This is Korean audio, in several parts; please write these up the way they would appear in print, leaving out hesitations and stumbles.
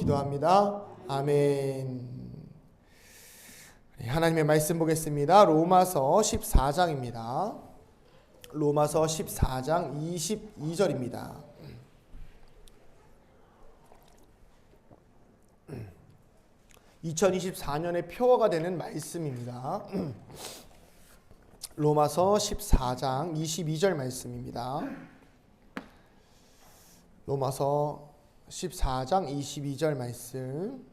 기도합니다. 아멘. 하나님의 말씀 보겠습니다. 로마서 14장입니다. 로마서 14장 22절입니다. (2024년의) 표어가 되는 말씀입니다. 로마서 14장 22절 말씀입니다. 로마서 14장 22절 말씀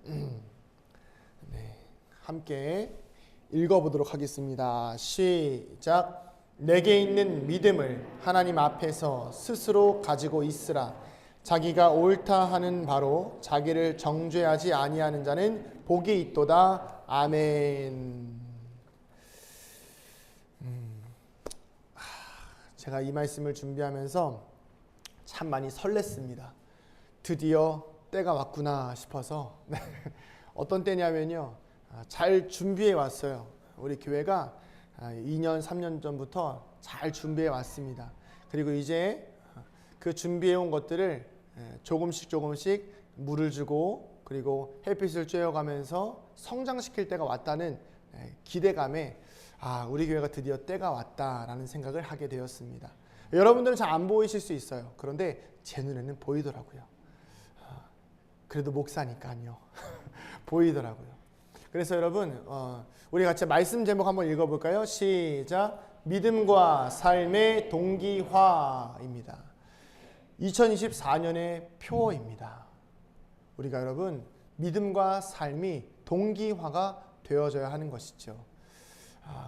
함께 읽어보도록 하겠습니다. 시작. 내게 있는 믿음을 하나님 앞에서 스스로 가지고 있으라. 자기가 옳다 하는 바로 자기를 정죄하지 아니하는 자는 복이 있도다. 아멘. 제가 이 말씀을 준비하면서 참 많이 설렜습니다. 드디어 때가 왔구나 싶어서. 어떤 때냐면요, 잘 준비해 왔어요. 우리 교회가 2년 3년 전부터 잘 준비해 왔습니다. 그리고 이제 그 준비해 온 것들을 조금씩 물을 주고 그리고 햇빛을 쬐어가면서 성장시킬 때가 왔다는 기대감에 우리 교회가 드디어 때가 왔다라는 생각을 하게 되었습니다. 여러분들은 잘 안 보이실 수 있어요. 그런데 제 눈에는 보이더라고요. 그래도 목사니까요. 보이더라고요. 그래서 여러분, 우리 같이 말씀 제목 한번 읽어볼까요? 시작. 믿음과 삶의 동기화입니다. 2024년의 표어입니다. 우리가 여러분, 믿음과 삶이 동기화가 되어져야 하는 것이죠.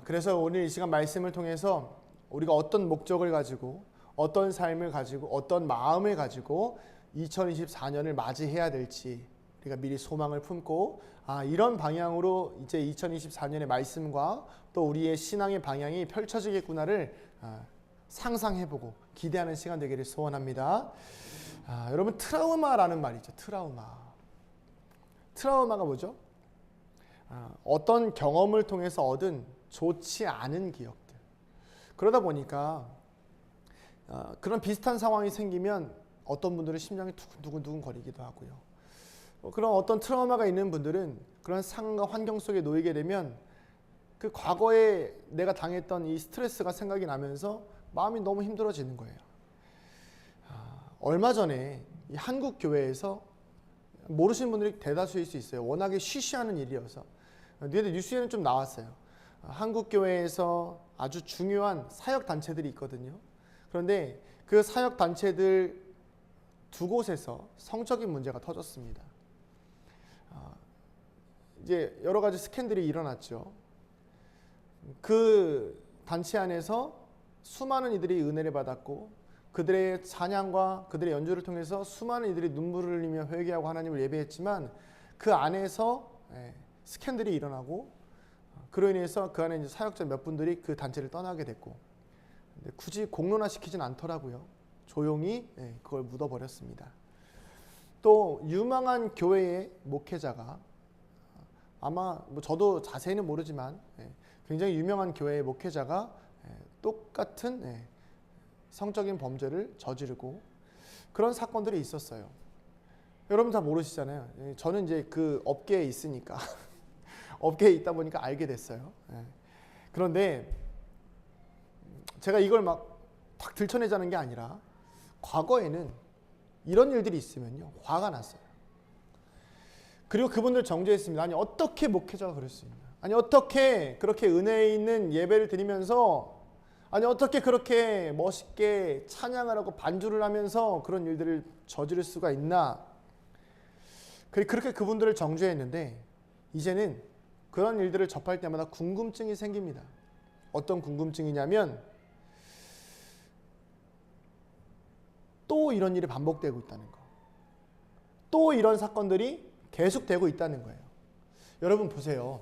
그래서 오늘 이 시간 말씀을 통해서 우리가 어떤 목적을 가지고, 어떤 삶을 가지고, 어떤 마음을 가지고 2024년을 맞이해야 될지 우리가 미리 소망을 품고 이런 방향으로 이제 2024년의 말씀과 또 우리의 신앙의 방향이 펼쳐지겠구나를 상상해보고 기대하는 시간 되기를 소원합니다. 여러분, 트라우마라는 말이 있죠. 트라우마가 뭐죠? 어떤 경험을 통해서 얻은 좋지 않은 기억들. 그러다 보니까 그런 비슷한 상황이 생기면 어떤 분들은 심장이 두근두근 거리기도 하고요. 그런 어떤 트라우마가 있는 분들은 그런 상황과 환경 속에 놓이게 되면 그 과거에 내가 당했던 이 스트레스가 생각이 나면서 마음이 너무 힘들어지는 거예요. 얼마 전에 이 한국 교회에서 모르시는 분들이 대다수일 수 있어요. 워낙에 쉬쉬하는 일이어서. 뉴스에는 좀 나왔어요. 한국 교회에서 아주 중요한 사역 단체들이 있거든요. 그런데 그 사역 단체들 두 곳에서 성적인 문제가 터졌습니다. 이제 여러 가지 스캔들이 일어났죠. 그 단체 안에서 수많은 이들이 은혜를 받았고 그들의 찬양과 그들의 연주를 통해서 수많은 이들이 눈물을 흘리며 회개하고 하나님을 예배했지만 그 안에서 스캔들이 일어나고 그로 인해서 그 안에 이제 사역자 몇 분들이 그 단체를 떠나게 됐고, 근데 굳이 공론화시키진 않더라고요. 조용히 그걸 묻어버렸습니다. 또 유망한 교회의 목회자가 아마 저도 자세히는 모르지만 굉장히 유명한 교회의 목회자가 똑같은 성적인 범죄를 저지르고 그런 사건들이 있었어요. 여러분 다 모르시잖아요. 저는 이제 그 업계에 있으니까 업계에 있다 보니까 알게 됐어요. 그런데 제가 이걸 막 탁 들춰내자는 게 아니라 과거에는 이런 일들이 있으면요, 화가 났어요. 그리고 그분들 정죄했습니다. 아니, 어떻게 목회자가 그럴 수 있냐? 아니, 어떻게 그렇게 은혜 있는 예배를 드리면서, 아니, 어떻게 그렇게 멋있게 찬양을 하고 반주를 하면서 그런 일들을 저지를 수가 있나? 그렇게 그분들을 정죄했는데 이제는 그런 일들을 접할 때마다 궁금증이 생깁니다. 어떤 궁금증이냐면 또 이런 일이 반복되고 있다는 거. 또 이런 사건들이 계속되고 있다는 거예요. 여러분 보세요.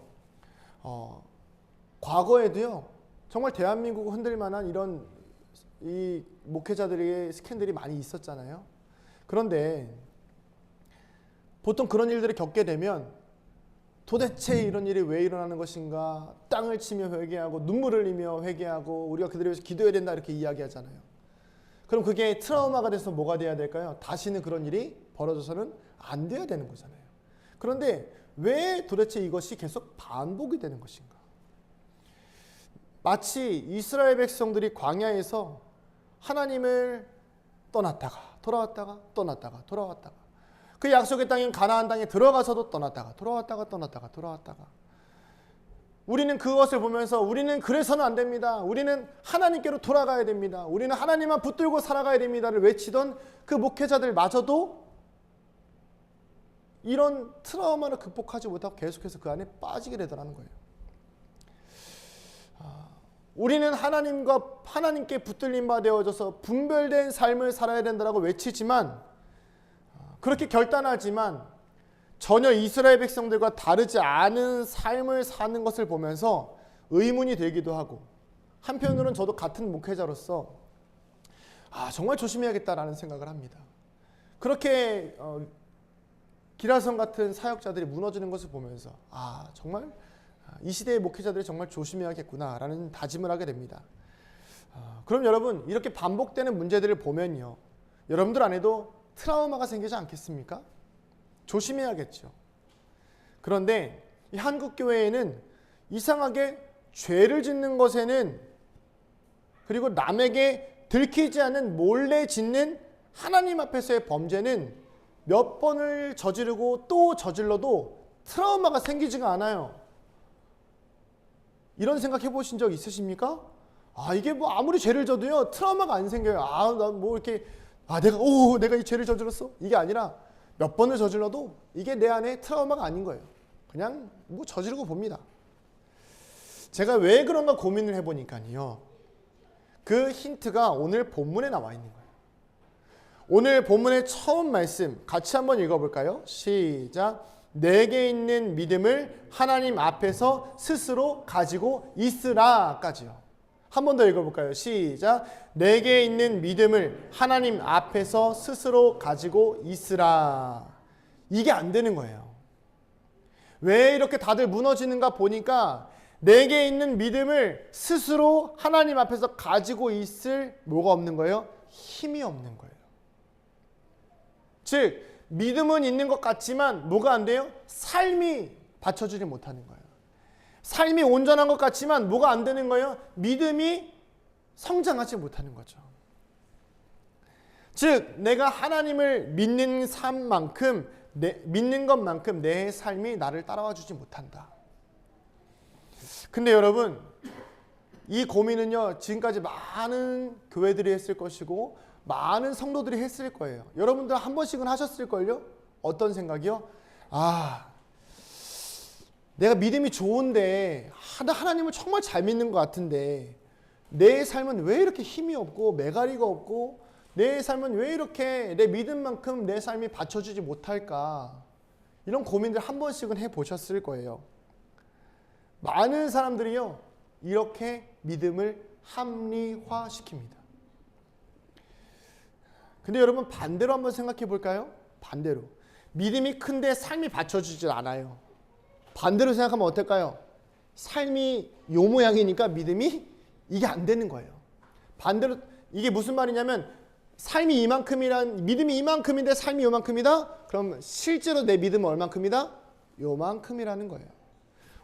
과거에도요, 정말 대한민국을 흔들 만한 이런 이 목회자들의 스캔들이 많이 있었잖아요. 그런데 보통 그런 일들을 겪게 되면 도대체 이런 일이 왜 일어나는 것인가, 땅을 치며 회개하고 눈물을 흘리며 회개하고 우리가 그들을 위해서 기도해야 된다 이렇게 이야기하잖아요. 그럼 그게 트라우마가 돼서 뭐가 돼야 될까요? 다시는 그런 일이 벌어져서는 안 돼야 되는 거잖아요. 그런데 왜 도대체 이것이 계속 반복이 되는 것인가? 마치 이스라엘 백성들이 광야에서 하나님을 떠났다가 돌아왔다가 떠났다가 돌아왔다가, 그 약속의 땅인 가나안 땅에 들어가서도 떠났다가 돌아왔다가 우리는 그것을 보면서 우리는 그래서는 안 됩니다. 우리는 하나님께로 돌아가야 됩니다. 우리는 하나님만 붙들고 살아가야 됩니다를 외치던 그 목회자들마저도 이런 트라우마를 극복하지 못하고 계속해서 그 안에 빠지게 되더라는 거예요. 우리는 하나님께 붙들린 바 되어져서 분별된 삶을 살아야 된다고 외치지만, 그렇게 결단하지만 전혀 이스라엘 백성들과 다르지 않은 삶을 사는 것을 보면서 의문이 되기도 하고, 한편으로는 저도 같은 목회자로서 정말 조심해야겠다라는 생각을 합니다. 그렇게 기라성 같은 사역자들이 무너지는 것을 보면서 정말 이 시대의 목회자들이 정말 조심해야겠구나라는 다짐을 하게 됩니다. 그럼 여러분, 이렇게 반복되는 문제들을 보면요, 여러분들 안에도 트라우마가 생기지 않겠습니까? 조심해야겠죠. 그런데 이 한국 교회에는 이상하게 죄를 짓는 것에는, 그리고 남에게 들키지 않는 몰래 짓는 하나님 앞에서의 범죄는 몇 번을 저지르고 또 저질러도 트라우마가 생기지가 않아요. 이런 생각 해보신 적 있으십니까? 이게 뭐 아무리 죄를 져도요 트라우마가 안 생겨요. 난 뭐 이렇게 내가 이 죄를 저질렀어? 이게 아니라 몇 번을 저질러도 이게 내 안에 트라우마가 아닌 거예요. 그냥 뭐 저지르고 봅니다. 제가 왜 그런가 고민을 해보니까요, 그 힌트가 오늘 본문에 나와 있는 거예요. 오늘 본문의 처음 말씀 같이 한번 읽어볼까요? 시작. 내게 있는 믿음을 하나님 앞에서 스스로 가지고 있으라까지요. 한 번 더 읽어볼까요? 시작. 내게 있는 믿음을 하나님 앞에서 스스로 가지고 있으라. 이게 안 되는 거예요. 왜 이렇게 다들 무너지는가 보니까 내게 있는 믿음을 스스로 하나님 앞에서 가지고 있을 뭐가 없는 거예요? 힘이 없는 거예요. 즉 믿음은 있는 것 같지만 뭐가 안 돼요? 삶이 받쳐주지 못하는 거예요. 삶이 온전한 것 같지만 뭐가 안 되는 거예요? 믿음이 성장하지 못하는 거죠. 즉 내가 하나님을 믿는 삶만큼, 믿는 것만큼 내 삶이 나를 따라와 주지 못한다. 근데 여러분, 이 고민은요 지금까지 많은 교회들이 했을 것이고 많은 성도들이 했을 거예요. 여러분들 한 번씩은 하셨을걸요? 어떤 생각이요? 내가 믿음이 좋은데 하나님을 정말 잘 믿는 것 같은데 내 삶은 왜 이렇게 힘이 없고 메가리가 없고 내 삶은 왜 이렇게 내 믿음만큼 내 삶이 받쳐주지 못할까? 이런 고민들 한 번씩은 해보셨을 거예요. 많은 사람들이요 이렇게 믿음을 합리화시킵니다. 근데 여러분 반대로 한번 생각해 볼까요? 반대로 믿음이 큰데 삶이 받쳐주질 않아요. 반대로 생각하면 어떨까요? 삶이 요 모양이니까 믿음이 이게 안 되는 거예요. 반대로 이게 무슨 말이냐면 삶이 이만큼이란, 믿음이 이만큼인데 삶이 요만큼이다? 그럼 실제로 내 믿음은 얼만큼이다? 요만큼이라는 거예요.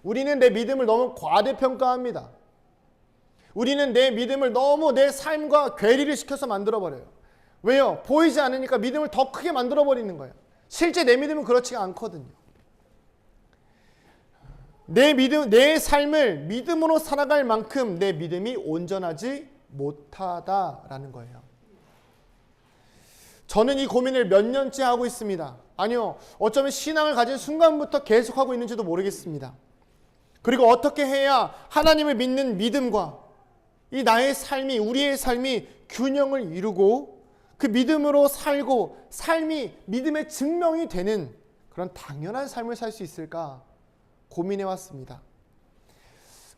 우리는 내 믿음을 너무 과대평가합니다. 우리는 내 믿음을 너무 내 삶과 괴리를 시켜서 만들어버려요. 왜요? 보이지 않으니까 믿음을 더 크게 만들어버리는 거예요. 실제 내 믿음은 그렇지가 않거든요. 내 삶을 믿음으로 살아갈 만큼 내 믿음이 온전하지 못하다라는 거예요. 저는 이 고민을 몇 년째 하고 있습니다. 아니요, 어쩌면 신앙을 가진 순간부터 계속하고 있는지도 모르겠습니다. 그리고 어떻게 해야 하나님을 믿는 믿음과 이 나의 삶이, 우리의 삶이 균형을 이루고 그 믿음으로 살고 삶이 믿음의 증명이 되는 그런 당연한 삶을 살 수 있을까 고민해 왔습니다.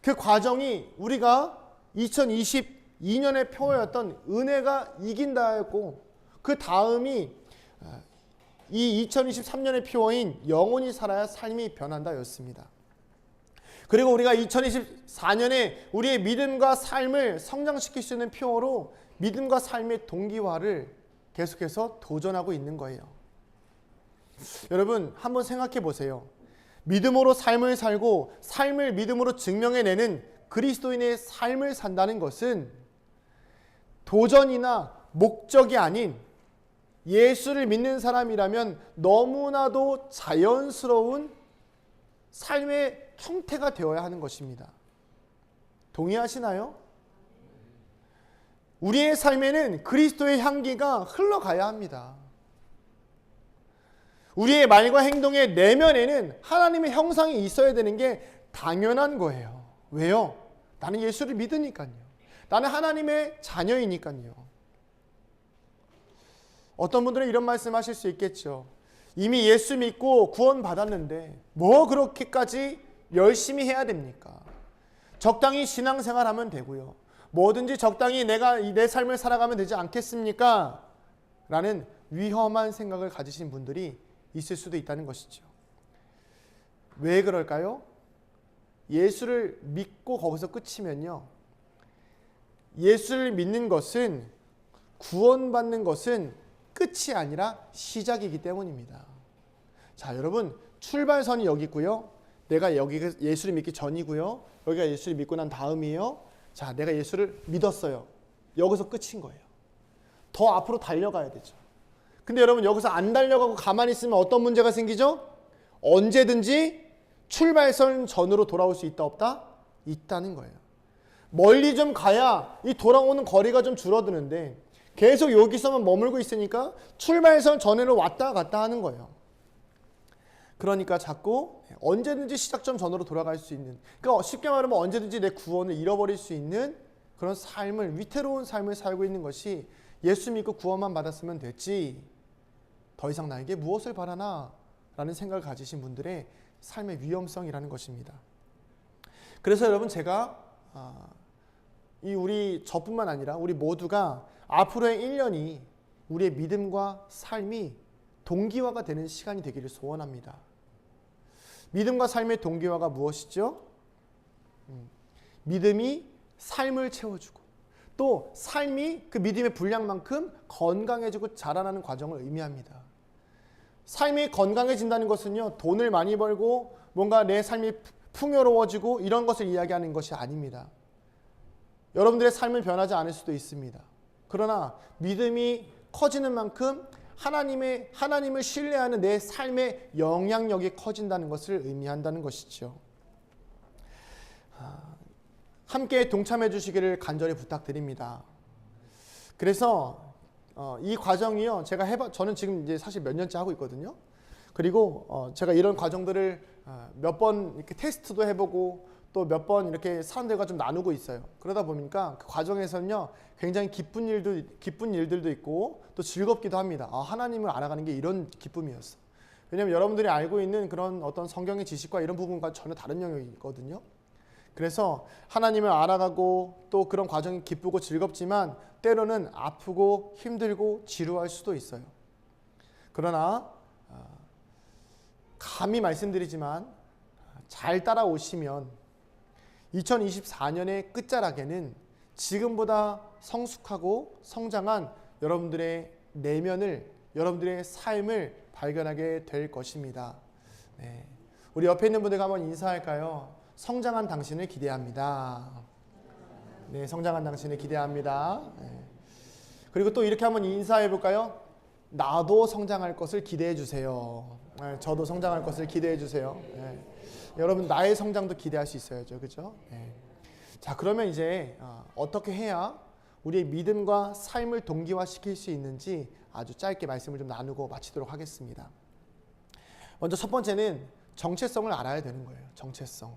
그 과정이 우리가 2022년의 표어였던 은혜가 이긴다였고, 그 다음이 이 2023년의 표어인 영원히 살아야 삶이 변한다였습니다. 그리고 우리가 2024년에 우리의 믿음과 삶을 성장시킬 수 있는 표어로 믿음과 삶의 동기화를 계속해서 도전하고 있는 거예요. 여러분 한번 생각해 보세요. 믿음으로 삶을 살고 삶을 믿음으로 증명해내는 그리스도인의 삶을 산다는 것은 도전이나 목적이 아닌 예수를 믿는 사람이라면 너무나도 자연스러운 삶의 형태가 되어야 하는 것입니다. 동의하시나요? 우리의 삶에는 그리스도의 향기가 흘러가야 합니다. 우리의 말과 행동의 내면에는 하나님의 형상이 있어야 되는 게 당연한 거예요. 왜요? 나는 예수를 믿으니까요. 나는 하나님의 자녀이니까요. 어떤 분들은 이런 말씀하실 수 있겠죠. 이미 예수 믿고 구원 받았는데 뭐 그렇게까지 열심히 해야 됩니까? 적당히 신앙생활하면 되고요. 뭐든지 적당히 내가 내 삶을 살아가면 되지 않겠습니까? 라는 위험한 생각을 가지신 분들이 있을 수도 있다는 것이죠. 왜 그럴까요? 예수를 믿고 거기서 끝이면요. 예수를 믿는 것은, 구원받는 것은 끝이 아니라 시작이기 때문입니다. 자, 여러분 출발선이 여기 있고요. 내가 여기가 예수를 믿기 전이고요. 여기가 예수를 믿고 난 다음이에요. 자, 내가 예수를 믿었어요. 여기서 끝인 거예요. 더 앞으로 달려가야 되죠. 근데 여러분 여기서 안 달려가고 가만히 있으면 어떤 문제가 생기죠? 언제든지 출발선 전으로 돌아올 수 있다 없다? 있다는 거예요. 멀리 좀 가야 이 돌아오는 거리가 좀 줄어드는데 계속 여기서만 머물고 있으니까 출발선 전으로 왔다 갔다 하는 거예요. 그러니까 자꾸 언제든지 시작점 전으로 돌아갈 수 있는, 그러니까 쉽게 말하면 언제든지 내 구원을 잃어버릴 수 있는 그런 삶을, 위태로운 삶을 살고 있는 것이 예수 믿고 구원만 받았으면 됐지 더 이상 나에게 무엇을 바라나 라는 생각을 가지신 분들의 삶의 위험성이라는 것입니다. 그래서 여러분 제가 우리 저뿐만 아니라 우리 모두가 앞으로의 1년이 우리의 믿음과 삶이 동기화가 되는 시간이 되기를 소원합니다. 믿음과 삶의 동기화가 무엇이죠? 믿음이 삶을 채워주고 또 삶이 그 믿음의 분량만큼 건강해지고 자라나는 과정을 의미합니다. 삶이 건강해진다는 것은요, 돈을 많이 벌고 뭔가 내 삶이 풍요로워지고 이런 것을 이야기하는 것이 아닙니다. 여러분들의 삶은 변하지 않을 수도 있습니다. 그러나 믿음이 커지는 만큼 하나님을 신뢰하는 내 삶의 영향력이 커진다는 것을 의미한다는 것이죠. 함께 동참해 주시기를 간절히 부탁드립니다. 그래서 이 과정이요, 저는 지금 이제 사실 몇 년째 하고 있거든요. 그리고 제가 이런 과정들을 몇 번 이렇게 테스트도 해보고 또 몇 번 이렇게 사람들과 좀 나누고 있어요. 그러다 보니까 그 과정에서는요, 굉장히 기쁜 일들도 있고 또 즐겁기도 합니다. 하나님을 알아가는 게 이런 기쁨이었어. 왜냐하면 여러분들이 알고 있는 그런 어떤 성경의 지식과 이런 부분과 전혀 다른 영역이거든요. 그래서 하나님을 알아가고 또 그런 과정이 기쁘고 즐겁지만 때로는 아프고 힘들고 지루할 수도 있어요. 그러나 감히 말씀드리지만 잘 따라오시면 2024년의 끝자락에는 지금보다 성숙하고 성장한 여러분들의 내면을, 여러분들의 삶을 발견하게 될 것입니다. 네. 우리 옆에 있는 분들과 한번 인사할까요? 성장한 당신을 기대합니다. 네, 성장한 당신을 기대합니다. 네. 그리고 또 이렇게 한번 인사해 볼까요? 나도 성장할 것을 기대해 주세요. 네, 저도 성장할 것을 기대해 주세요. 네. 여러분 나의 성장도 기대할 수 있어야죠, 그렇죠? 네. 자, 그러면 이제 어떻게 해야 우리의 믿음과 삶을 동기화시킬 수 있는지 아주 짧게 말씀을 좀 나누고 마치도록 하겠습니다. 먼저 첫 번째는 정체성을 알아야 되는 거예요. 정체성.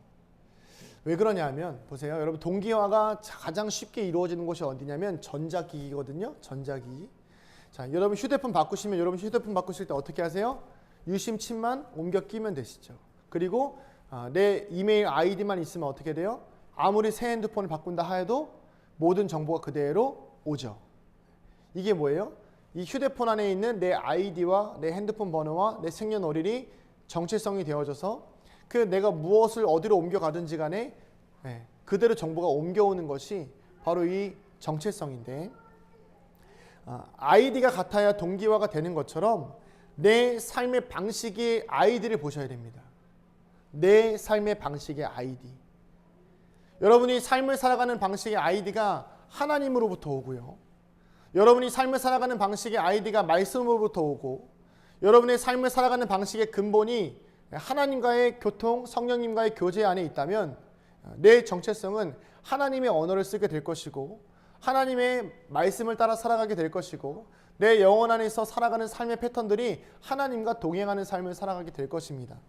왜 그러냐면 보세요. 여러분 동기화가 가장 쉽게 이루어지는 곳이 어디냐면 전자기기거든요. 전자기기. 자, 여러분 휴대폰 바꾸시면 여러분 휴대폰 바꾸실 때 어떻게 하세요? 유심칩만 옮겨 끼면 되시죠. 그리고 내 이메일 아이디만 있으면 어떻게 돼요? 아무리 새 핸드폰을 바꾼다 하여도 모든 정보가 그대로 오죠. 이게 뭐예요? 이 휴대폰 안에 있는 내 아이디와 내 핸드폰 번호와 내 생년월일이 정체성이 되어져서 내가 무엇을 어디로 옮겨가든지 간에 그대로 정보가 옮겨오는 것이 바로 이 정체성인데, 아이디가 같아야 동기화가 되는 것처럼 내 삶의 방식의 아이디를 보셔야 됩니다. 내 삶의 방식의 아이디. 여러분이 삶을 살아가는 방식의 아이디가 하나님으로부터 오고요. 여러분이 삶을 살아가는 방식의 아이디가 말씀으로부터 오고, 여러분의 삶을 살아가는 방식의 근본이 하나님과의 교통, 성령님과의 교제 안에 있다면 내 정체성은 하나님의 언어를 쓰게 될 것이고, 하나님의 말씀을 따라 살아가게 될 것이고, 내 영혼 안에서 살아가는 삶의 패턴들이 하나님과 동행하는 삶을 살아가게 될 것입니다.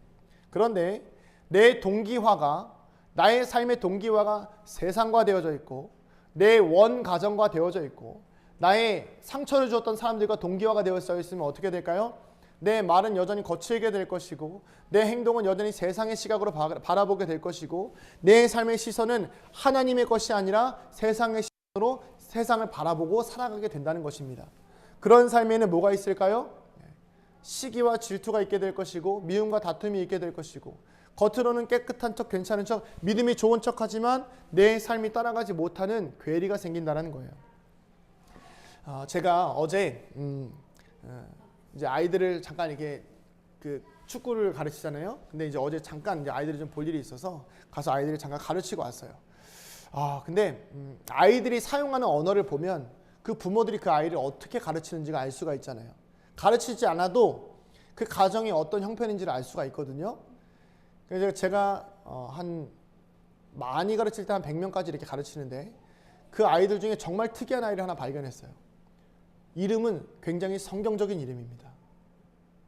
그런데 내 동기화가, 나의 삶의 동기화가 세상과 되어져 있고, 내 원 가정과 되어져 있고, 나의 상처를 주었던 사람들과 동기화가 되어져 있으면 어떻게 될까요? 내 말은 여전히 거칠게 될 것이고, 내 행동은 여전히 세상의 시각으로 바라보게 될 것이고, 내 삶의 시선은 하나님의 것이 아니라 세상의 시선으로 세상을 바라보고 살아가게 된다는 것입니다. 그런 삶에는 뭐가 있을까요? 시기와 질투가 있게 될 것이고, 미움과 다툼이 있게 될 것이고, 겉으로는 깨끗한 척, 괜찮은 척, 믿음이 좋은 척하지만 내 삶이 따라가지 못하는 괴리가 생긴다는 거예요. 제가 어제 이제 아이들을 잠깐 이렇게 그 축구를 가르치잖아요. 근데 이제 어제 잠깐 이제 아이들이 좀 볼 일이 있어서 가서 아이들을 잠깐 가르치고 왔어요. 근데 아이들이 사용하는 언어를 보면 그 부모들이 그 아이를 어떻게 가르치는지가 알 수가 있잖아요. 가르치지 않아도 그 가정이 어떤 형편인지를 알 수가 있거든요. 그래서 제가 많이 가르칠 때 한 100명까지 이렇게 가르치는데, 그 아이들 중에 정말 특이한 아이를 하나 발견했어요. 이름은 굉장히 성경적인 이름입니다.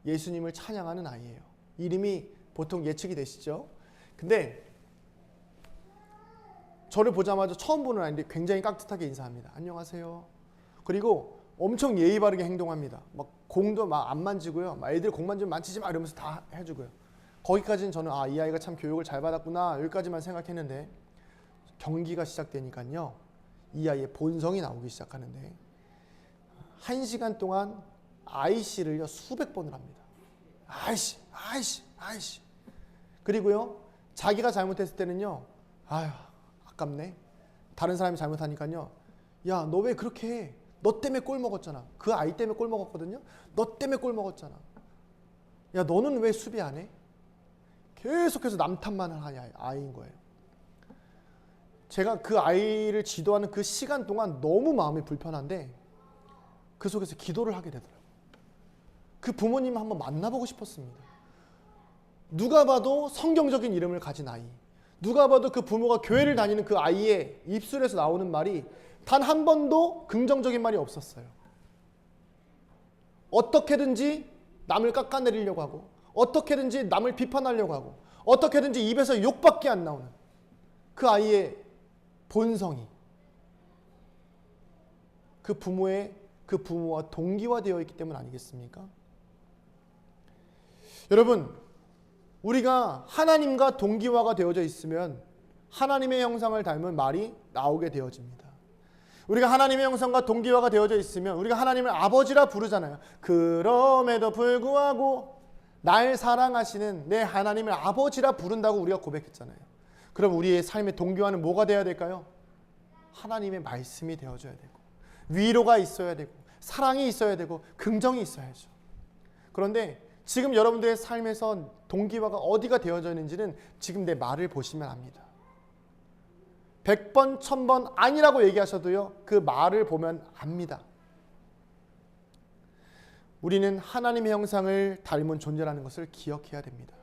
예수님을 찬양하는 아이예요. 이름이 보통 예측이 되시죠? 근데 저를 보자마자 처음 보는 아이인데 굉장히 깍듯하게 인사합니다. 안녕하세요. 그리고 엄청 예의 바르게 행동합니다. 막 공도 막 안 만지고요. 막 애들 공 만지면 만지지 마 이러면서 다 해주고요. 거기까지는 저는 이 아이가 참 교육을 잘 받았구나 여기까지만 생각했는데, 경기가 시작되니까요, 이 아이의 본성이 나오기 시작하는데 1시간 동안 아이씨를요 수백 번을 합니다. 아이씨, 아이씨, 아이씨. 그리고요, 자기가 잘못했을 때는요, 아휴 아깝네. 다른 사람이 잘못하니까요, 야 너 왜 그렇게 해? 너 때문에 골 먹었잖아. 그 아이 때문에 골 먹었거든요. 너 때문에 골 먹었잖아. 야 너는 왜 수비 안 해? 계속해서 남 탓만 하는 아이인 거예요. 제가 그 아이를 지도하는 그 시간 동안 너무 마음이 불편한데 그 속에서 기도를 하게 되더라고요. 그 부모님 한번 만나보고 싶었습니다. 누가 봐도 성경적인 이름을 가진 아이, 누가 봐도 그 부모가 교회를 다니는 그 아이의 입술에서 나오는 말이 단 한 번도 긍정적인 말이 없었어요. 어떻게든지 남을 깎아내리려고 하고, 어떻게든지 남을 비판하려고 하고, 어떻게든지 입에서 욕밖에 안 나오는 그 아이의 본성이 그 부모와 동기화되어 있기 때문 아니겠습니까? 여러분, 우리가 하나님과 동기화가 되어져 있으면 하나님의 형상을 닮은 말이 나오게 되어집니다. 우리가 하나님의 형상과 동기화가 되어져 있으면 우리가 하나님을 아버지라 부르잖아요. 그럼에도 불구하고 날 사랑하시는 내 하나님을 아버지라 부른다고 우리가 고백했잖아요. 그럼 우리의 삶의 동기화는 뭐가 되어야 될까요? 하나님의 말씀이 되어줘야 되고, 위로가 있어야 되고, 사랑이 있어야 되고, 긍정이 있어야죠. 그런데 지금 여러분들의 삶에서 동기화가 어디가 되어져 있는지는 지금 내 말을 보시면 압니다. 100번, 1000번 아니라고 얘기하셔도요, 그 말을 보면 압니다. 우리는 하나님의 형상을 닮은 존재라는 것을 기억해야 됩니다.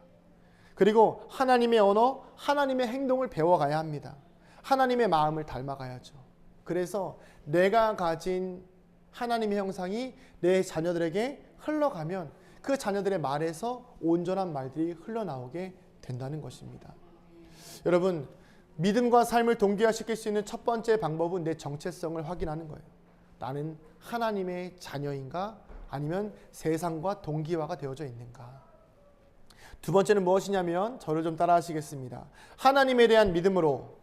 그리고 하나님의 언어, 하나님의 행동을 배워가야 합니다. 하나님의 마음을 닮아가야죠. 그래서 내가 가진 하나님의 형상이 내 자녀들에게 흘러가면 그 자녀들의 말에서 온전한 말들이 흘러나오게 된다는 것입니다. 여러분, 믿음과 삶을 동기화시킬 수 있는 첫 번째 방법은 내 정체성을 확인하는 거예요. 나는 하나님의 자녀인가? 아니면 세상과 동기화가 되어져 있는가? 두 번째는 무엇이냐면, 저를 좀 따라 하시겠습니다. 하나님에 대한 믿음으로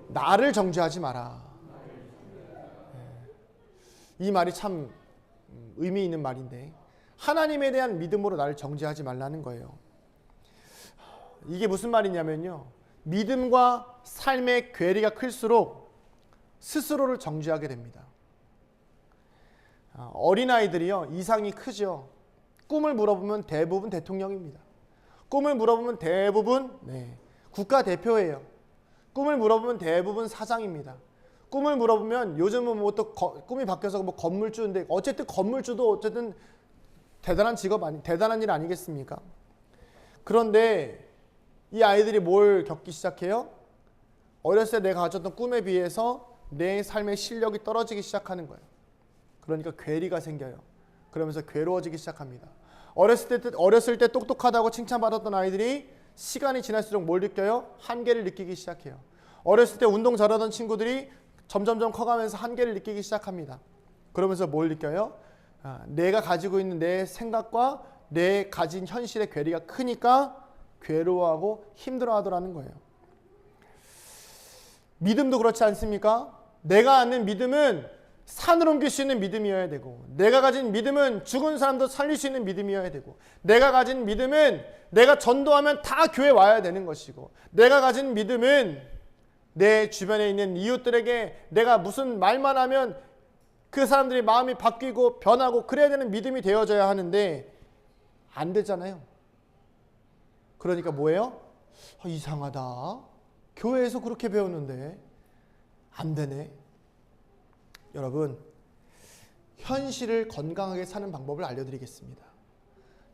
나를 정죄하지 마라. 이 말이 참 의미 있는 말인데, 하나님에 대한 믿음으로 나를 정죄하지 말라는 거예요. 이게 무슨 말이냐면요, 믿음과 삶의 괴리가 클수록 스스로를 정죄하게 됩니다. 어린아이들이요, 이상이 크죠. 꿈을 물어보면 대부분 대통령입니다. 꿈을 물어보면 대부분 국가대표예요. 꿈을 물어보면 대부분 사장입니다. 꿈을 물어보면 요즘은 뭐 또 꿈이 바뀌어서 뭐 건물주인데 어쨌든 건물주도 어쨌든 대단한 직업 대단한 일 아니겠습니까? 그런데 이 아이들이 뭘 겪기 시작해요? 어렸을 때 내가 가졌던 꿈에 비해서 내 삶의 실력이 떨어지기 시작하는 거예요. 그러니까 괴리가 생겨요. 그러면서 괴로워지기 시작합니다. 어렸을 때 똑똑하다고 칭찬받았던 아이들이 시간이 지날수록 뭘 느껴요? 한계를 느끼기 시작해요. 어렸을 때 운동 잘하던 친구들이 점점점 커가면서 한계를 느끼기 시작합니다. 그러면서 뭘 느껴요? 내가 가지고 있는 내 생각과 내 가진 현실의 괴리가 크니까 괴로워하고 힘들어하더라는 거예요. 믿음도 그렇지 않습니까? 내가 아는 믿음은 산을 옮길 수 있는 믿음이어야 되고, 내가 가진 믿음은 죽은 사람도 살릴 수 있는 믿음이어야 되고, 내가 가진 믿음은 내가 전도하면 다 교회 와야 되는 것이고, 내가 가진 믿음은 내 주변에 있는 이웃들에게 내가 무슨 말만 하면 그 사람들이 마음이 바뀌고 변하고 그래야 되는 믿음이 되어져야 하는데 안 되잖아요. 그러니까 뭐예요? 이상하다. 교회에서 그렇게 배웠는데 안 되네. 여러분, 현실을 건강하게 사는 방법을 알려드리겠습니다.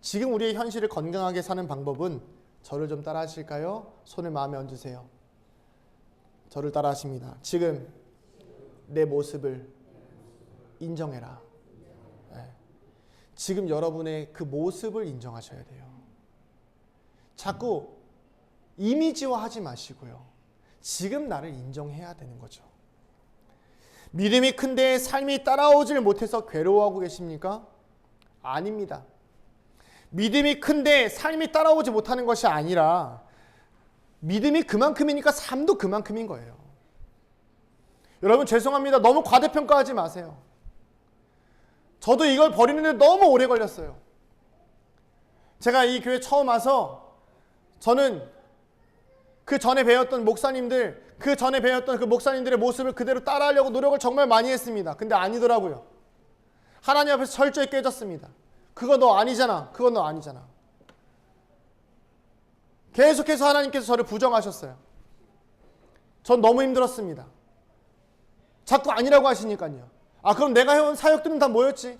지금 우리의 현실을 건강하게 사는 방법은 저를 좀 따라 하실까요? 손을 마음에 얹으세요. 저를 따라 하십니다. 지금 내 모습을 인정해라. 지금 여러분의 그 모습을 인정하셔야 돼요. 자꾸 이미지화 하지 마시고요. 지금 나를 인정해야 되는 거죠. 믿음이 큰데 삶이 따라오질 못해서 괴로워하고 계십니까? 아닙니다. 믿음이 큰데 삶이 따라오지 못하는 것이 아니라 믿음이 그만큼이니까 삶도 그만큼인 거예요. 여러분 죄송합니다. 너무 과대평가하지 마세요. 저도 이걸 버리는데 너무 오래 걸렸어요. 제가 이 교회 처음 와서 저는 그 전에 배웠던 목사님들, 그 전에 배웠던 그 목사님들의 모습을 그대로 따라하려고 노력을 정말 많이 했습니다. 근데 아니더라고요. 하나님 앞에서 철저히 깨졌습니다. 그거 너 아니잖아. 그거 너 아니잖아. 계속해서 하나님께서 저를 부정하셨어요. 전 너무 힘들었습니다. 자꾸 아니라고 하시니까요. 그럼 내가 해온 사역들은 다 뭐였지?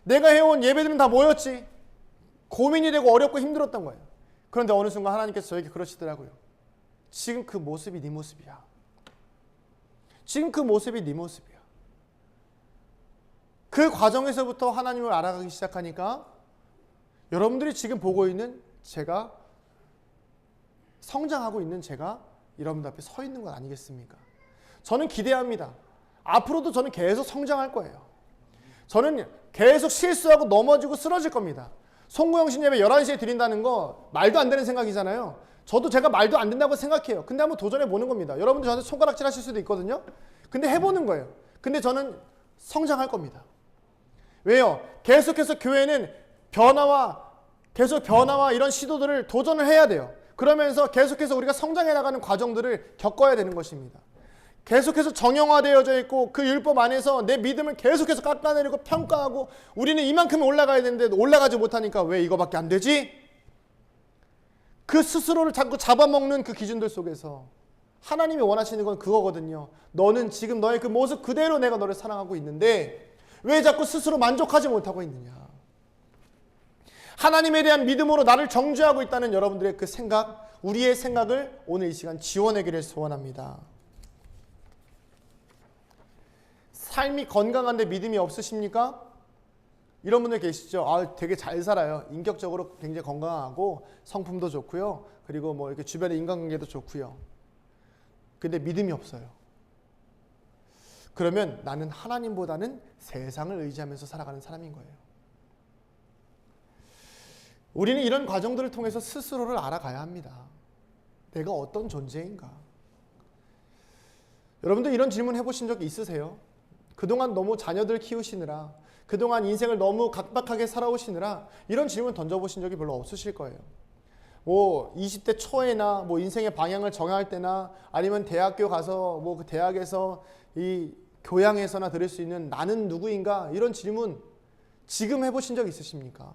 내가 해온 예배들은 다 뭐였지? 고민이 되고 어렵고 힘들었던 거예요. 그런데 어느 순간 하나님께서 저에게 그러시더라고요. 지금 그 모습이 네 모습이야. 지금 그 모습이 네 모습이야. 그 과정에서부터 하나님을 알아가기 시작하니까 여러분들이 지금 보고 있는 제가, 성장하고 있는 제가 여러분들 앞에 서 있는 건 아니겠습니까? 저는 기대합니다. 앞으로도 저는 계속 성장할 거예요. 저는 계속 실수하고 넘어지고 쓰러질 겁니다. 송구영신 예배 11시에 드린다는 거 말도 안 되는 생각이잖아요. 저도 제가 말도 안 된다고 생각해요. 근데 한번 도전해 보는 겁니다. 여러분들 저한테 손가락질 하실 수도 있거든요. 근데 해보는 거예요. 근데 저는 성장할 겁니다. 왜요? 계속해서 교회는 계속 변화와 이런 시도들을 도전을 해야 돼요. 그러면서 계속해서 우리가 성장해 나가는 과정들을 겪어야 되는 것입니다. 계속해서 정형화되어져 있고 그 율법 안에서 내 믿음을 계속해서 깎아내리고 평가하고 우리는 이만큼 올라가야 되는데 올라가지 못하니까 왜 이거밖에 안 되지? 그 스스로를 자꾸 잡아먹는 그 기준들 속에서 하나님이 원하시는 건 그거거든요. 너는 지금 너의 그 모습 그대로 내가 너를 사랑하고 있는데 왜 자꾸 스스로 만족하지 못하고 있느냐? 하나님에 대한 믿음으로 나를 정죄하고 있다는 여러분들의 그 생각, 우리의 생각을 오늘 이 시간 지워내기를 소원합니다. 삶이 건강한데 믿음이 없으십니까? 이런 분들 계시죠? 되게 잘 살아요. 인격적으로 굉장히 건강하고 성품도 좋고요. 그리고 뭐 이렇게 주변의 인간관계도 좋고요. 근데 믿음이 없어요. 그러면 나는 하나님보다는 세상을 의지하면서 살아가는 사람인 거예요. 우리는 이런 과정들을 통해서 스스로를 알아가야 합니다. 내가 어떤 존재인가? 여러분들 이런 질문 해보신 적 있으세요? 그동안 너무 자녀들 키우시느라, 그동안 인생을 너무 각박하게 살아오시느라 이런 질문 던져보신 적이 별로 없으실 거예요. 뭐 20대 초에나 뭐 인생의 방향을 정할 때나 아니면 대학교 가서 뭐 그 대학에서 이 교양에서나 들을 수 있는 나는 누구인가 이런 질문 지금 해보신 적 있으십니까?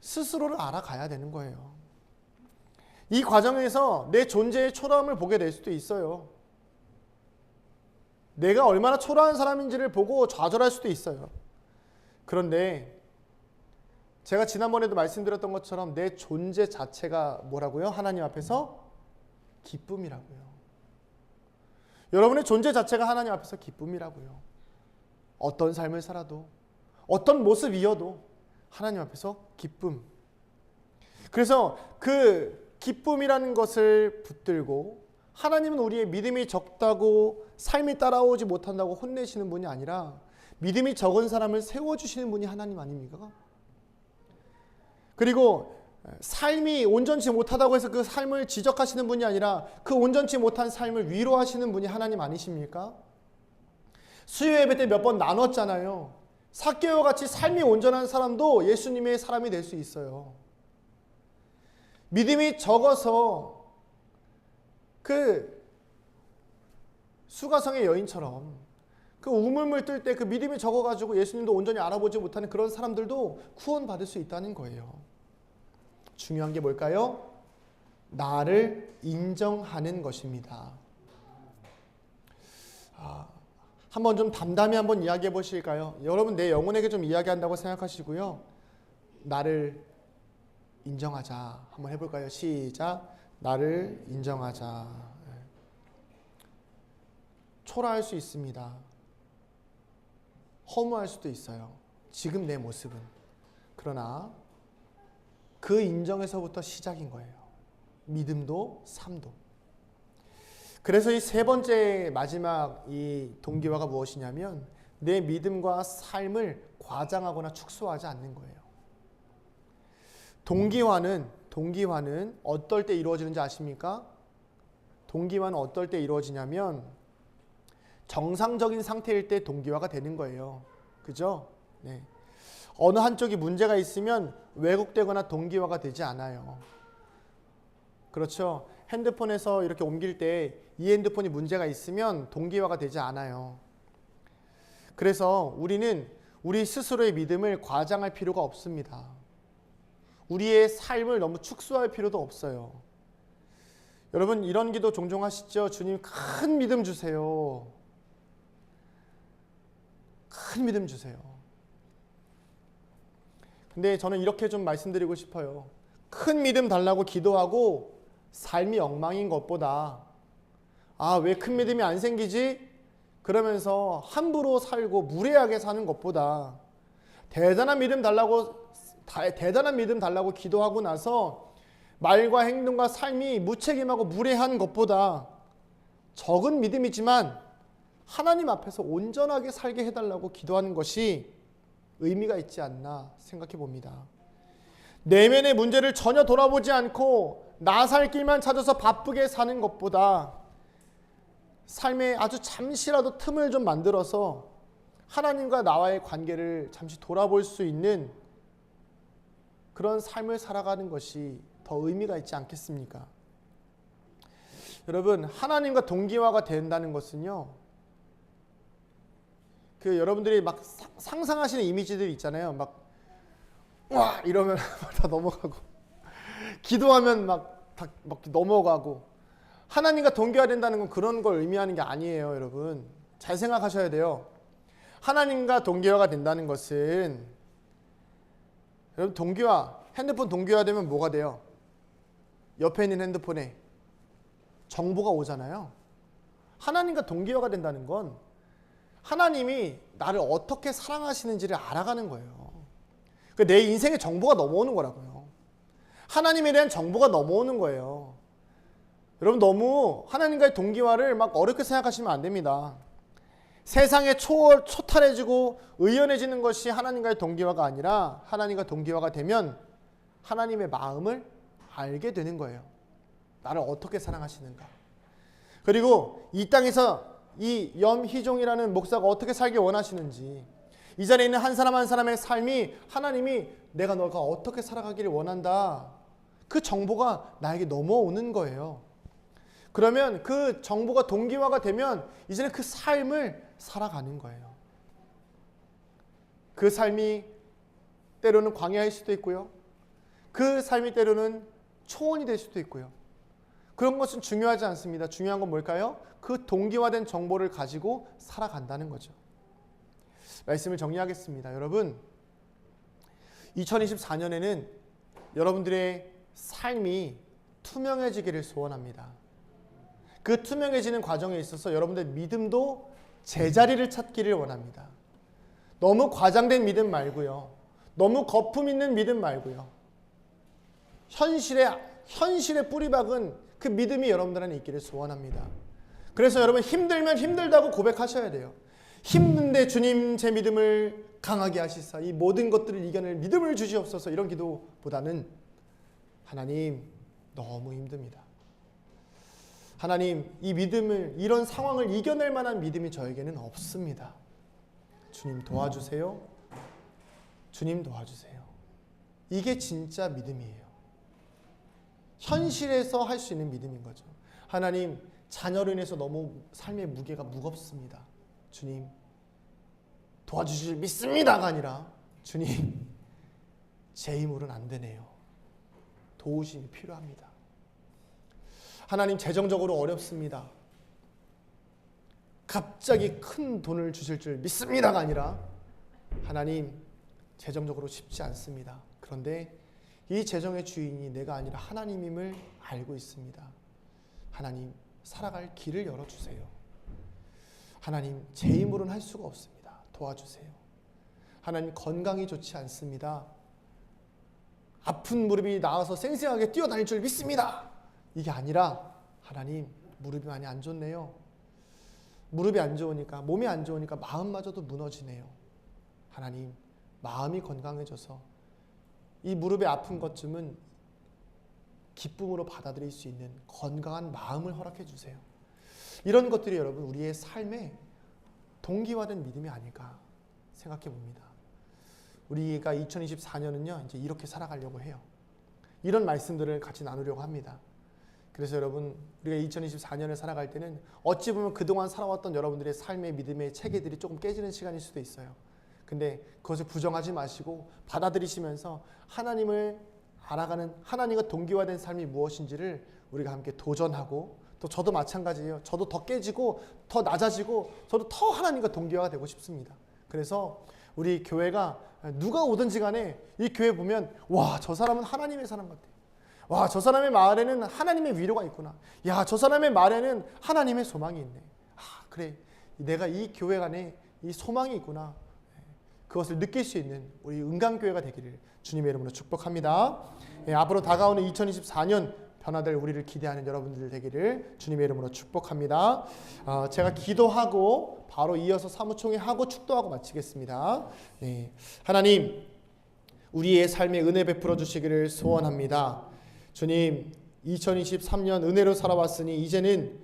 스스로를 알아가야 되는 거예요. 이 과정에서 내 존재의 초라함을 보게 될 수도 있어요. 내가 얼마나 초라한 사람인지를 보고 좌절할 수도 있어요. 그런데 제가 지난번에도 말씀드렸던 것처럼 내 존재 자체가 뭐라고요? 하나님 앞에서 기쁨이라고요. 여러분의 존재 자체가 하나님 앞에서 기쁨이라고요. 어떤 삶을 살아도, 어떤 모습이어도 하나님 앞에서 기쁨. 그래서 그 기쁨이라는 것을 붙들고, 하나님은 우리의 믿음이 적다고 삶이 따라오지 못한다고 혼내시는 분이 아니라 믿음이 적은 사람을 세워주시는 분이 하나님 아닙니까? 그리고 삶이 온전치 못하다고 해서 그 삶을 지적하시는 분이 아니라 그 온전치 못한 삶을 위로하시는 분이 하나님 아니십니까? 수요 예배 때 몇 번 나눴잖아요. 삭개오와 같이 삶이 온전한 사람도 예수님의 사람이 될 수 있어요. 믿음이 적어서 그 수가성의 여인처럼 그 우물물 뜰 때 그 믿음이 적어가지고 예수님도 온전히 알아보지 못하는 그런 사람들도 구원받을 수 있다는 거예요. 중요한 게 뭘까요? 나를 인정하는 것입니다. 한번 좀 담담히 한번 이야기해 보실까요? 여러분 내 영혼에게 좀 이야기한다고 생각하시고요. 나를 인정하자. 한번 해볼까요? 시작. 나를 인정하자. 초라할 수 있습니다. 허무할 수도 있어요. 지금 내 모습은. 그러나 그 인정에서부터 시작인 거예요. 믿음도 삶도. 그래서 이 세 번째 마지막 이 동기화가 무엇이냐면 내 믿음과 삶을 과장하거나 축소하지 않는 거예요. 동기화는 어떨 때 이루어지는지 아십니까? 동기화는 어떨 때 이루어지냐면 정상적인 상태일 때 동기화가 되는 거예요. 그죠? 네. 어느 한쪽이 문제가 있으면 왜곡되거나 동기화가 되지 않아요. 그렇죠? 핸드폰에서 이렇게 옮길 때 이 핸드폰이 문제가 있으면 동기화가 되지 않아요. 그래서 우리는 우리 스스로의 믿음을 과장할 필요가 없습니다. 우리의 삶을 너무 축소할 필요도 없어요. 여러분 이런 기도 종종 하시죠? 주님 큰 믿음 주세요. 큰 믿음 주세요. 근데 저는 이렇게 좀 말씀드리고 싶어요. 큰 믿음 달라고 기도하고 삶이 엉망인 것보다 왜 큰 믿음이 안 생기지? 그러면서 함부로 살고 무례하게 사는 것보다 대단한 믿음 달라고 기도하고 나서 말과 행동과 삶이 무책임하고 무례한 것보다 적은 믿음이지만 하나님 앞에서 온전하게 살게 해달라고 기도하는 것이 의미가 있지 않나 생각해 봅니다. 내면의 문제를 전혀 돌아보지 않고 나 살 길만 찾아서 바쁘게 사는 것보다 삶에 아주 잠시라도 틈을 좀 만들어서 하나님과 나와의 관계를 잠시 돌아볼 수 있는 그런 삶을 살아가는 것이 더 의미가 있지 않겠습니까? 여러분 하나님과 동기화가 된다는 것은요, 여러분들이 막 상상하시는 이미지들이 있잖아요. 막 와 이러면 다 넘어가고 기도하면 막 넘어가고 하나님과 동기화된다는 건 그런 걸 의미하는 게 아니에요. 여러분 잘 생각하셔야 돼요. 하나님과 동기화가 된다는 것은 여러분 핸드폰 동기화되면 뭐가 돼요? 옆에 있는 핸드폰에 정보가 오잖아요. 하나님과 동기화가 된다는 건 하나님이 나를 어떻게 사랑하시는지를 알아가는 거예요. 내 인생에 정보가 넘어오는 거라고요. 하나님에 대한 정보가 넘어오는 거예요. 여러분 너무 하나님과의 동기화를 막 어렵게 생각하시면 안 됩니다. 세상에 초탈해지고 의연해지는 것이 하나님과의 동기화가 아니라 하나님과 동기화가 되면 하나님의 마음을 알게 되는 거예요. 나를 어떻게 사랑하시는가. 그리고 이 땅에서 이 염희종이라는 목사가 어떻게 살기 원하시는지, 이 자리에 있는 한 사람 한 사람의 삶이 하나님이 너가 어떻게 살아가기를 원한다, 그 정보가 나에게 넘어오는 거예요. 그러면 그 정보가 동기화가 되면 이제는 그 삶을 살아가는 거예요. 그 삶이 때로는 광야일 수도 있고요, 그 삶이 때로는 초원이 될 수도 있고요. 그런 것은 중요하지 않습니다. 중요한 건 뭘까요? 그 동기화된 정보를 가지고 살아간다는 거죠. 말씀을 정리하겠습니다. 여러분, 2024년에는 여러분들의 삶이 투명해지기를 소원합니다. 그 투명해지는 과정에 있어서 여러분들 믿음도 제자리를 찾기를 원합니다. 너무 과장된 믿음 말고요. 너무 거품 있는 믿음 말고요. 현실의 뿌리박은 그 믿음이 여러분들 안에 있기를 소원합니다. 그래서 여러분 힘들면 힘들다고 고백하셔야 돼요. 힘든데 주님 제 믿음을 강하게 하시사 이 모든 것들을 이겨낼 믿음을 주시옵소서. 이런 기도보다는 하나님 너무 힘듭니다. 하나님 이 믿음을 이런 상황을 이겨낼 만한 믿음이 저에게는 없습니다. 주님 도와주세요. 주님 도와주세요. 이게 진짜 믿음이에요. 현실에서 할 수 있는 믿음인 거죠. 하나님 자녀로 인해서 너무 삶의 무게가 무겁습니다. 주님 도와주실 믿습니다가 아니라 주님 제 힘으로는 안 되네요. 도우심이 필요합니다. 하나님 재정적으로 어렵습니다. 갑자기 큰 돈을 주실 줄 믿습니다가 아니라 하나님 재정적으로 쉽지 않습니다. 그런데 이 재정의 주인이 내가 아니라 하나님임을 알고 있습니다. 하나님 살아갈 길을 열어주세요. 하나님 제 힘으로는 할 수가 없습니다. 도와주세요. 하나님 건강이 좋지 않습니다. 아픈 무릎이 나와서 쌩쌩하게 뛰어다닐 줄 믿습니다. 이게 아니라 하나님 무릎이 많이 안 좋네요. 무릎이 안 좋으니까 몸이 안 좋으니까 마음마저도 무너지네요. 하나님 마음이 건강해져서 이 무릎의 아픈 것쯤은 기쁨으로 받아들일 수 있는 건강한 마음을 허락해 주세요. 이런 것들이 여러분 우리의 삶에 동기화된 믿음이 아닐까 생각해 봅니다. 우리가 2024년은요 이제 이렇게 살아가려고 해요. 이런 말씀들을 같이 나누려고 합니다. 그래서 여러분 우리가 2024년을 살아갈 때는 어찌 보면 그동안 살아왔던 여러분들의 삶의 믿음의 체계들이 조금 깨지는 시간일 수도 있어요. 근데 그것을 부정하지 마시고 받아들이시면서 하나님을 알아가는 하나님과 동기화된 삶이 무엇인지를 우리가 함께 도전하고 또 저도 마찬가지예요. 저도 더 깨지고 더 낮아지고 저도 더 하나님과 동기화가 되고 싶습니다. 그래서 우리 교회가 누가 오든지 간에 이 교회 보면 와, 저 사람은 하나님의 사람 같아요. 와, 저 사람의 말에는 하나님의 위로가 있구나. 야, 저 사람의 말에는 하나님의 소망이 있네. 아, 그래. 내가 이 교회 안에 이 소망이 있구나. 그것을 느낄 수 있는 우리 은강교회가 되기를 주님의 이름으로 축복합니다. 앞으로 다가오는 2024년 변화될 우리를 기대하는 여러분들 되기를 주님의 이름으로 축복합니다. 제가 기도하고 바로 이어서 사무총회하고 축도하고 마치겠습니다. 네. 하나님 우리의 삶에 은혜 베풀어 주시기를 소원합니다. 주님 2023년 은혜로 살아왔으니 이제는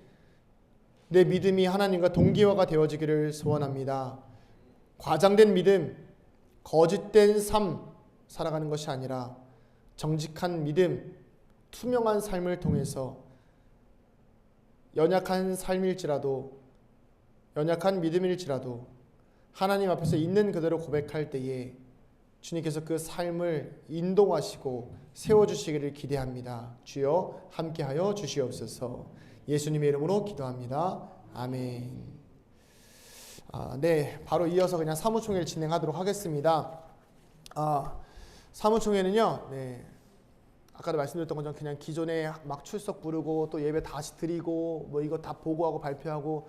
내 믿음이 하나님과 동기화가 되어지기를 소원합니다. 과장된 믿음, 거짓된 삶 살아가는 것이 아니라 정직한 믿음, 투명한 삶을 통해서 연약한 삶일지라도 연약한 믿음일지라도 하나님 앞에서 있는 그대로 고백할 때에 주님께서 그 삶을 인도하시고 세워주시기를 기대합니다. 주여 함께하여 주시옵소서. 예수님의 이름으로 기도합니다. 아멘. 네, 바로 이어서 그냥 사무총회를 진행하도록 하겠습니다. 사무총회는요, 네, 아까도 말씀드렸던 것처럼 그냥 기존에 막 출석 부르고 또 예배 다시 드리고 뭐 이거 다 보고하고 발표하고